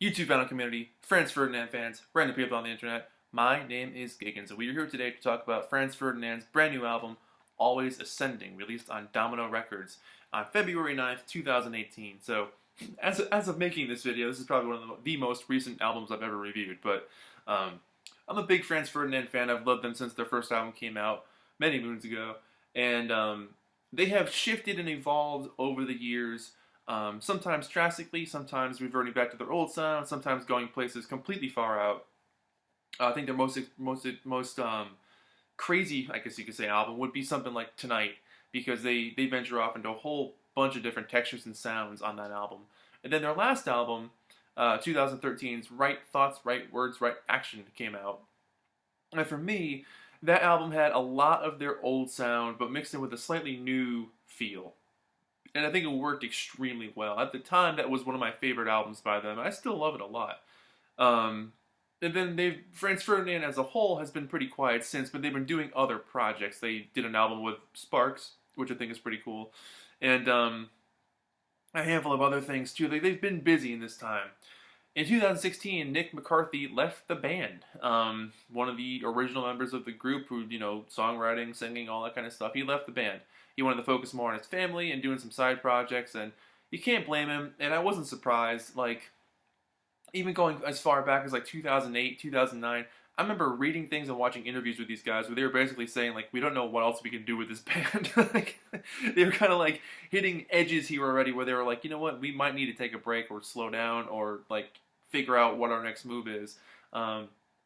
YouTube fandom community, Franz Ferdinand fans, random people on the internet. My name is Giggens, and we are here today to talk about Franz Ferdinand's brand new album, Always Ascending, released on Domino Records on February 9th, 2018. So, as of making this video, this is probably one of the most recent albums I've ever reviewed, but I'm a big Franz Ferdinand fan. I've loved them since their first album came out many moons ago, and they have shifted and evolved over the years. Sometimes drastically, sometimes reverting back to their old sound, sometimes going places completely far out. I think their most crazy, I guess you could say, album would be something like Tonight, because they venture off into a whole bunch of different textures and sounds on that album. And then their last album, 2013's Right Thoughts, Right Words, Right Action came out. And for me, that album had a lot of their old sound, but mixed in with a slightly new feel. And I think it worked extremely well. At the time, that was one of my favorite albums by them. I still love it a lot. Um, and then Franz Ferdinand as a whole has been pretty quiet since, but they've been doing other projects. They did an album with Sparks, which I think is pretty cool, and a handful of other things too. They've been busy in this time. In 2016, Nick McCarthy left the band. One of the original members of the group who, songwriting, singing, all that kind of stuff, he left the band. He wanted to focus more on his family and doing some side projects, and you can't blame him, and I wasn't surprised. Like, even going as far back as like 2008, 2009, I remember reading things and watching interviews with these guys where they were basically saying, like, we don't know what else we can do with this band. Like, they were kind of like hitting edges here already where they were like, you know what, we might need to take a break or slow down or like figure out what our next move is.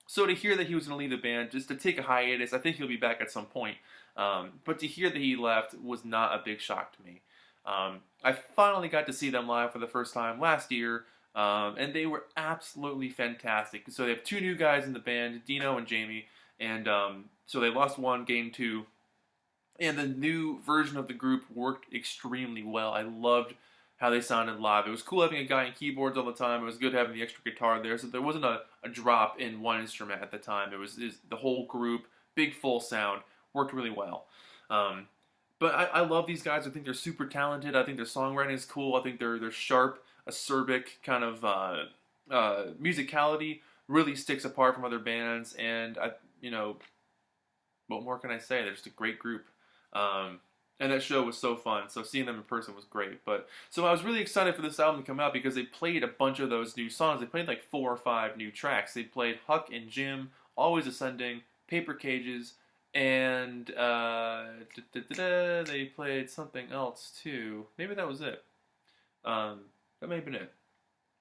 So to hear that he was going to leave the band, just to take a hiatus, I think he'll be back at some point. But to hear that he left was not a big shock to me. I finally got to see them live for the first time last year, and they were absolutely fantastic. So they have two new guys in the band, Dino and Jamie, and so they lost one, gained two, and the new version of the group worked extremely well. I loved how they sounded live. It was cool having a guy in keyboards all the time. It was good having the extra guitar there, so there wasn't a drop in one instrument at the time. It was the whole group, big full sound, worked really well. But I love these guys. I think they're super talented. I think their songwriting is cool. I think they're sharp, acerbic kind of musicality really sticks apart from other bands. And what more can I say? They're just a great group. And that show was so fun. So seeing them in person was great. But so I was really excited for this album to come out because they played a bunch of those new songs. They played like 4 or 5 new tracks. They played Huck and Jim, Always Ascending, Paper Cages, and they played something else too. Maybe that was it. That may have been it.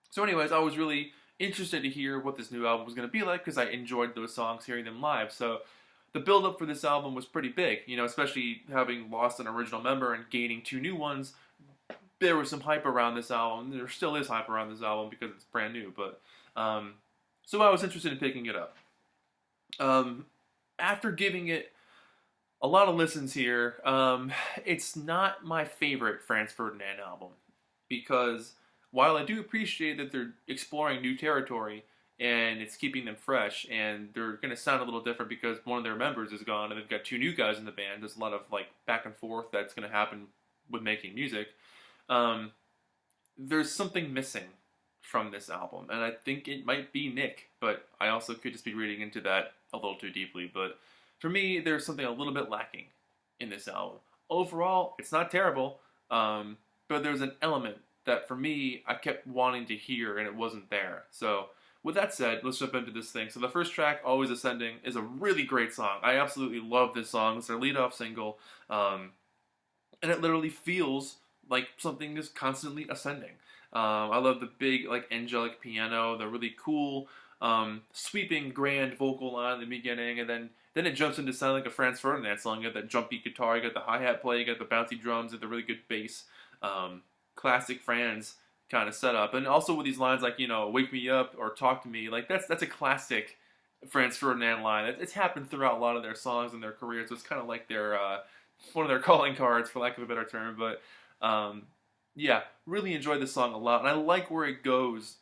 So anyways, I was really interested to hear what this new album was going to be like because I enjoyed those songs, hearing them live. So the build-up for this album was pretty big, especially having lost an original member and gaining 2 new ones. There was some hype around this album. There still is hype around this album because it's brand new, but so I was interested in picking it up. After giving it a lot of listens here, it's not my favorite Franz Ferdinand album because while I do appreciate that they're exploring new territory and it's keeping them fresh and they're going to sound a little different because one of their members is gone and they've got 2 new guys in the band, there's a lot of like back and forth that's going to happen with making music. There's something missing from this album, and I think it might be Nick, but I also could just be reading into that a little too deeply. But for me, there's something a little bit lacking in this album. Overall, it's not terrible, but there's an element that for me, I kept wanting to hear and it wasn't there. So with that said, let's jump into this thing. So the first track, Always Ascending, is a really great song. I absolutely love this song. It's their lead-off single, and it literally feels like something is constantly ascending. I love the big, like, angelic piano, the really cool, sweeping, grand vocal line in the beginning, and then it jumps into sounding like a Franz Ferdinand song. You got that jumpy guitar, you got the hi-hat play, you got the bouncy drums, and the really good bass. Classic Franz kind of setup. And also with these lines like, wake me up or talk to me, like that's a classic Franz Ferdinand line. It's happened throughout a lot of their songs and their careers, so it's kind of like their one of their calling cards, for lack of a better term. But yeah, really enjoyed this song a lot, and I like where it goes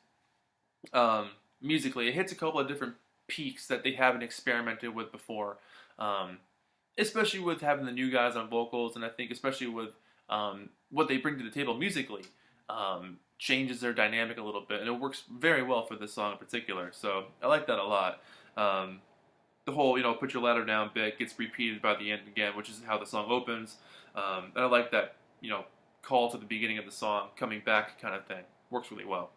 musically. It hits a couple of different peaks that they haven't experimented with before, especially with having the new guys on vocals, and I think especially with what they bring to the table musically. changes their dynamic a little bit, and it works very well for this song in particular. So I like that a lot. The whole, put your ladder down bit gets repeated by the end again, which is how the song opens. And I like that, call to the beginning of the song, coming back kind of thing. Works really well.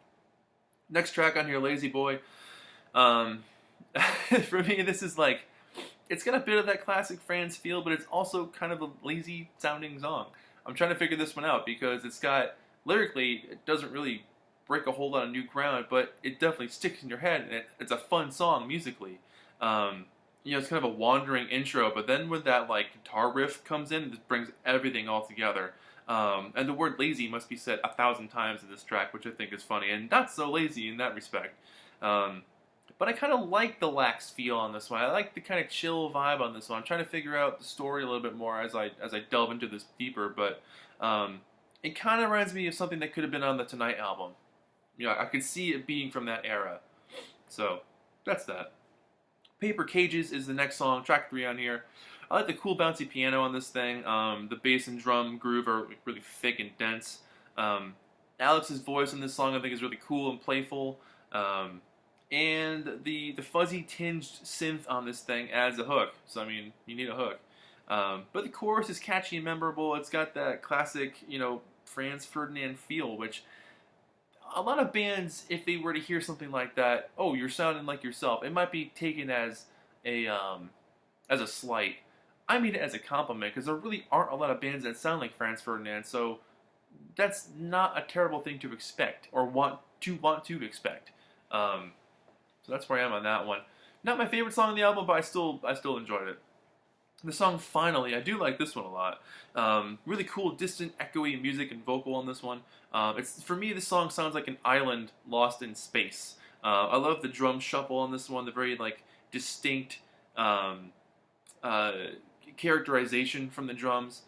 Next track on here, Lazy Boy. For me, this is like, it's got a bit of that classic Franz feel, but it's also kind of a lazy sounding song. I'm trying to figure this one out because it's got, lyrically, it doesn't really break a whole lot of new ground, but it definitely sticks in your head, and it's a fun song musically. It's kind of a wandering intro, but then when that like guitar riff comes in, it brings everything all together. And the word lazy must be said 1,000 times in this track, which I think is funny, and not so lazy in that respect. But I kind of like the lax feel on this one. I like the kind of chill vibe on this one. I'm trying to figure out the story a little bit more as I delve into this deeper, but it kind of reminds me of something that could have been on the Tonight album. I could see it being from that era. So, that's that. Paper Cages is the next song, track 3 on here. I like the cool bouncy piano on this thing. The bass and drum groove are really thick and dense. Alex's voice in this song I think is really cool and playful. And the fuzzy tinged synth on this thing adds a hook. So I mean, you need a hook. But the chorus is catchy and memorable. It's got that classic, Franz Ferdinand feel, which a lot of bands, if they were to hear something like that, oh, you're sounding like yourself, it might be taken as a slight. I mean it as a compliment, because there really aren't a lot of bands that sound like Franz Ferdinand, so that's not a terrible thing to expect, or want to expect. So that's where I am on that one. Not my favorite song on the album, but I still enjoyed it. The song Finally, I do like this one a lot. Really cool, distant, echoey music and vocal on this one. For me, this song sounds like an island lost in space. I love the drum shuffle on this one, the very like distinct characterization from the drums.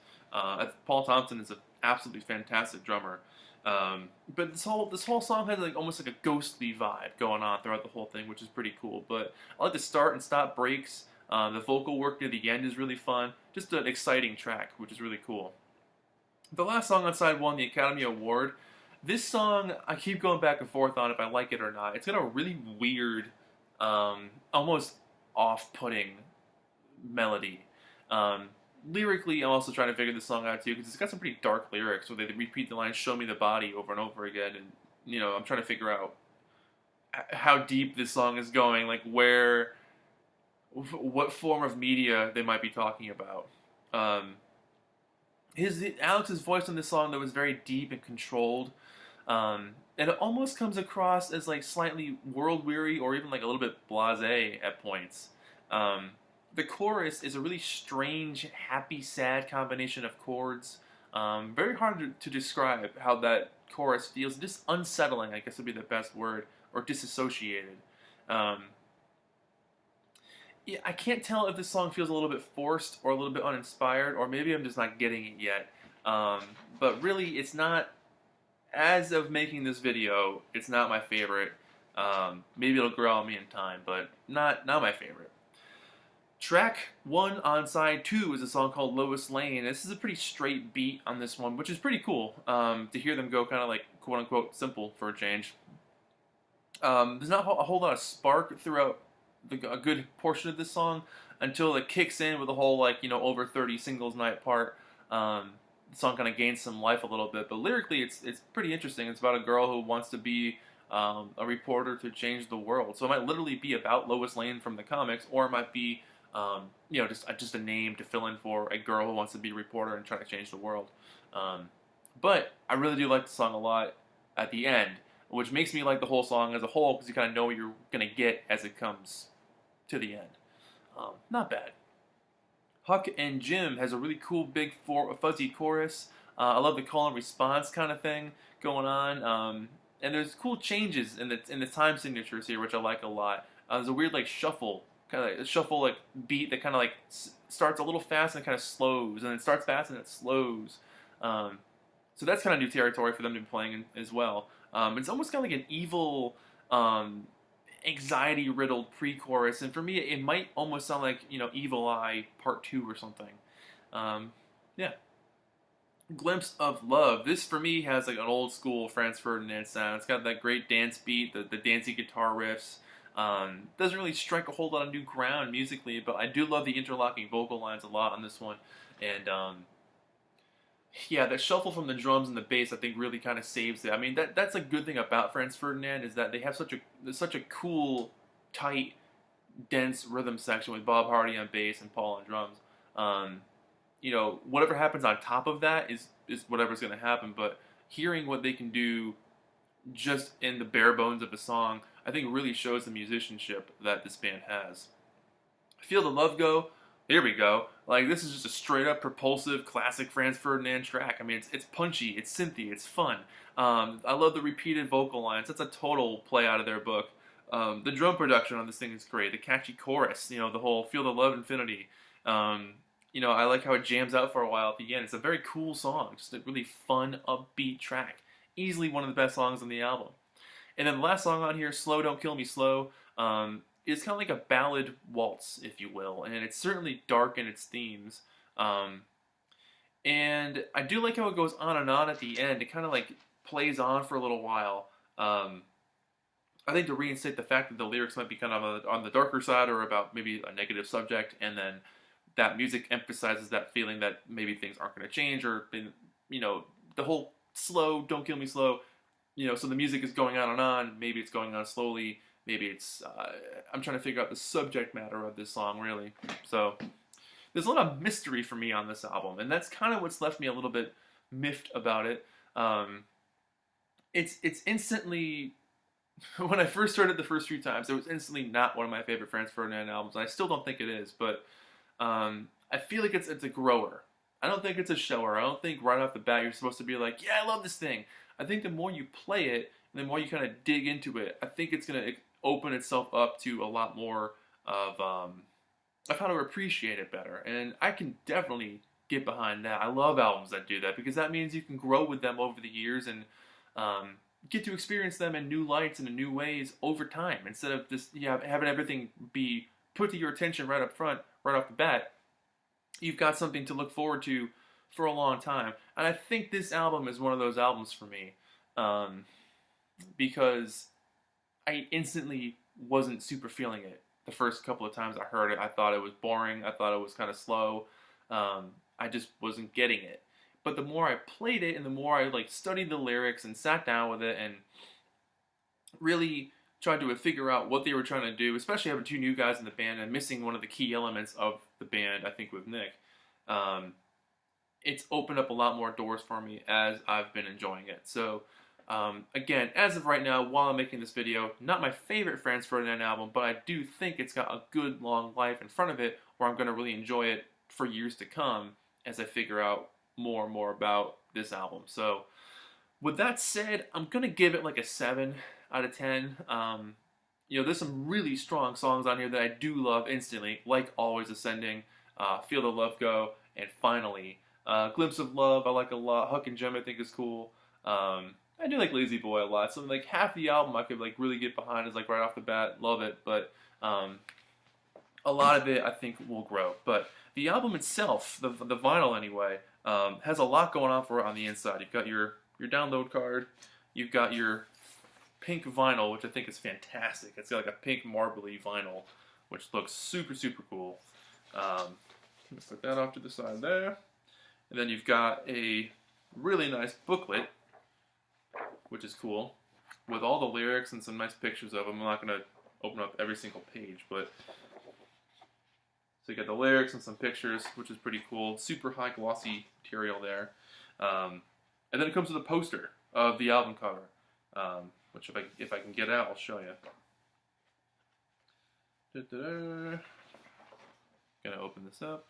Paul Thompson is an absolutely fantastic drummer. But this whole song has like almost like a ghostly vibe going on throughout the whole thing, which is pretty cool. But I like the start and stop breaks. The vocal work near the end is really fun. Just an exciting track, which is really cool. The last song on side 1, the Academy Award. This song, I keep going back and forth on if I like it or not. It's got a really weird, almost off-putting melody. Lyrically, I'm also trying to figure this song out too, because it's got some pretty dark lyrics where they repeat the line, "Show me the body," over and over again, and, I'm trying to figure out how deep this song is going, like what form of media they might be talking about. Alex's voice on this song, though, is very deep and controlled, and it almost comes across as like slightly world-weary or even like a little bit blasé at points. The chorus is a really strange, happy, sad combination of chords. Very hard to describe how that chorus feels. Just unsettling, I guess would be the best word, or disassociated. Yeah, I can't tell if this song feels a little bit forced or a little bit uninspired, or maybe I'm just not getting it yet. But really, it's not, as of making this video, it's not my favorite. Maybe it'll grow on me in time, but not my favorite. Track 1 on side 2 is a song called Lois Lane. This is a pretty straight beat on this one, which is pretty cool to hear them go kind of like quote-unquote simple for a change. There's not a whole lot of spark throughout a good portion of this song until it kicks in with the whole like over 30 singles night part. The song kind of gains some life a little bit, but lyrically it's pretty interesting. It's about a girl who wants to be a reporter to change the world. So it might literally be about Lois Lane from the comics, or it might be just a name to fill in for a girl who wants to be a reporter and try to change the world. But I really do like the song a lot at the end, which makes me like the whole song as a whole, because you kind of know what you're going to get as it comes to the end. Not bad. Huck and Jim has a really cool big fuzzy chorus. I love the call and response kind of thing going on. And there's cool changes in the time signatures here, which I like a lot. There's a weird like shuffle, kind of like a shuffle like beat that kind of like starts a little fast and kind of slows, and then starts fast and it slows. So that's kind of new territory for them to be playing in, as well. It's almost kind of like an evil, anxiety-riddled pre-chorus, and for me, it might almost sound like Evil Eye Part 2 or something. Yeah. Glimpse of Love. This for me has like an old school Franz Ferdinand sound. It's got that great dance beat, the dancey guitar riffs. Doesn't really strike a whole lot of new ground musically, but I do love the interlocking vocal lines a lot on this one. And yeah, that shuffle from the drums and the bass I think really kind of saves it. I mean that's a good thing about Franz Ferdinand is that they have such a cool, tight, dense rhythm section with Bob Hardy on bass and Paul on drums. You know, whatever happens on top of that is whatever's going to happen. But hearing what they can do just in the bare bones of a song, I think really shows the musicianship that this band has. Feel the Love Go. Here we go. Like, this is just a straight up propulsive classic Franz Ferdinand track. I mean, it's punchy, it's synthy, it's fun. I love the repeated vocal lines. That's a total play out of their book. The drum production on this thing is great. The catchy chorus, you know, the whole Feel the Love Infinity. You know, I like how it jams out for a while at the end. It's a very cool song. Just a really fun, upbeat track. Easily one of the best songs on the album. And then the last song on here, Slow Don't Kill Me Slow, is kind of like a ballad waltz, if you will. And it's certainly dark in its themes. And I do like how it goes on and on at the end. It kind of like plays on for a little while. I think to reinstate the fact that the lyrics might be kind of on the darker side or about maybe a negative subject, and then that music emphasizes that feeling that maybe things aren't going to change, or, you know, the whole slow, don't kill me slow, you know, so the music is going on and on, maybe it's going on slowly, maybe it's, I'm trying to figure out the subject matter of this song, really. So, there's a lot of mystery for me on this album, and that's kind of what's left me a little bit miffed about it. It's instantly, when I first heard it the first few times, it was instantly not one of my favorite Franz Ferdinand albums, and I still don't think it is, but I feel like it's a grower. I don't think it's a shower. I don't think right off the bat you're supposed to be like, yeah, I love this thing. I think the more you play it, and the more you kind of dig into it, I think it's going to open itself up to a lot more of how to appreciate it better. And I can definitely get behind that. I love albums that do that, because that means you can grow with them over the years and get to experience them in new lights and in new ways over time, instead of just having everything be put to your attention right up front, right off the bat. You've got something to look forward to for a long time. And I think this album is one of those albums for me, because I instantly wasn't super feeling it. The first couple of times I heard it, I thought it was boring, I thought it was kind of slow, I just wasn't getting it. But the more I played it, and the more I like studied the lyrics and sat down with it and really tried to figure out what they were trying to do, especially having two new guys in the band and missing one of the key elements of the band, I think, with Nick. It's opened up a lot more doors for me as I've been enjoying it. So, again, as of right now, while I'm making this video, not my favorite Franz Ferdinand album, but I do think it's got a good long life in front of it where I'm going to really enjoy it for years to come as I figure out more and more about this album. So, with that said, I'm going to give it like a 7 out of 10. You know, there's some really strong songs on here that I do love instantly, like Always Ascending, Feel the Love Go, and Finally. Glimpse of Love I like a lot. Huck and Jim I think is cool. I do like Lazy Boy a lot. So like half the album I could like really get behind is like right off the bat, love it. But a lot of it I think will grow. But the album itself, the vinyl anyway, has a lot going on for it on the inside. You've got your download card. You've got your pink vinyl, which I think is fantastic. It's got like a pink marbly vinyl, which looks super, super cool. Let's put that off to the side there. And then you've got a really nice booklet, which is cool, with all the lyrics and some nice pictures of them. I'm not going to open up every single page, but so you got the lyrics and some pictures, which is pretty cool. Super high glossy material there. And then it comes with a poster of the album cover, which if I can get out, I'll show you. Gonna open this up.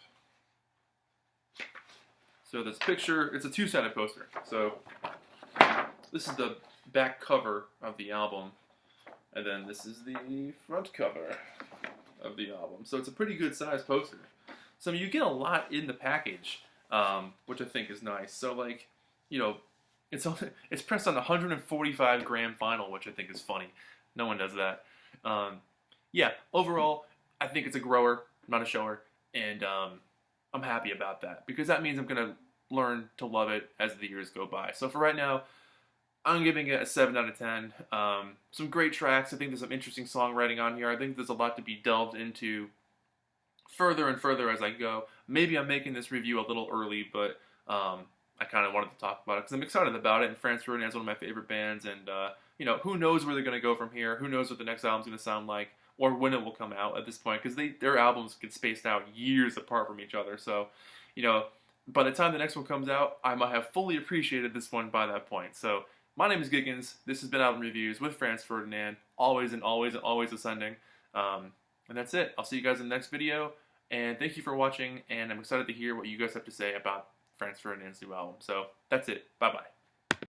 So this picture, it's a two-sided poster. So this is the back cover of the album, and then this is the front cover of the album. So it's a pretty good sized poster. So you get a lot in the package, which I think is nice. So like, you know, it's pressed on 145 gram vinyl, which I think is funny. No one does that. Yeah, overall, I think it's a grower, not a shower, and I'm happy about that, because that means I'm gonna learn to love it as the years go by. So for right now, I'm giving it a 7 out of 10. Some great tracks. I think there's some interesting songwriting on here. I think there's a lot to be delved into further and further as I go. Maybe I'm making this review a little early, but I kind of wanted to talk about it because I'm excited about it, and Franz Ferdinand is one of my favorite bands, and you know, who knows where they're going to go from here? Who knows what the next album's going to sound like, or when it will come out at this point, because their albums get spaced out years apart from each other. So, you know, by the time the next one comes out, I might have fully appreciated this one by that point. So, my name is Giggens. This has been Album Reviews with Franz Ferdinand, always and always and always ascending. And that's it. I'll see you guys in the next video, and thank you for watching, and I'm excited to hear what you guys have to say about Franz Ferdinand's new album. So, that's it. Bye-bye.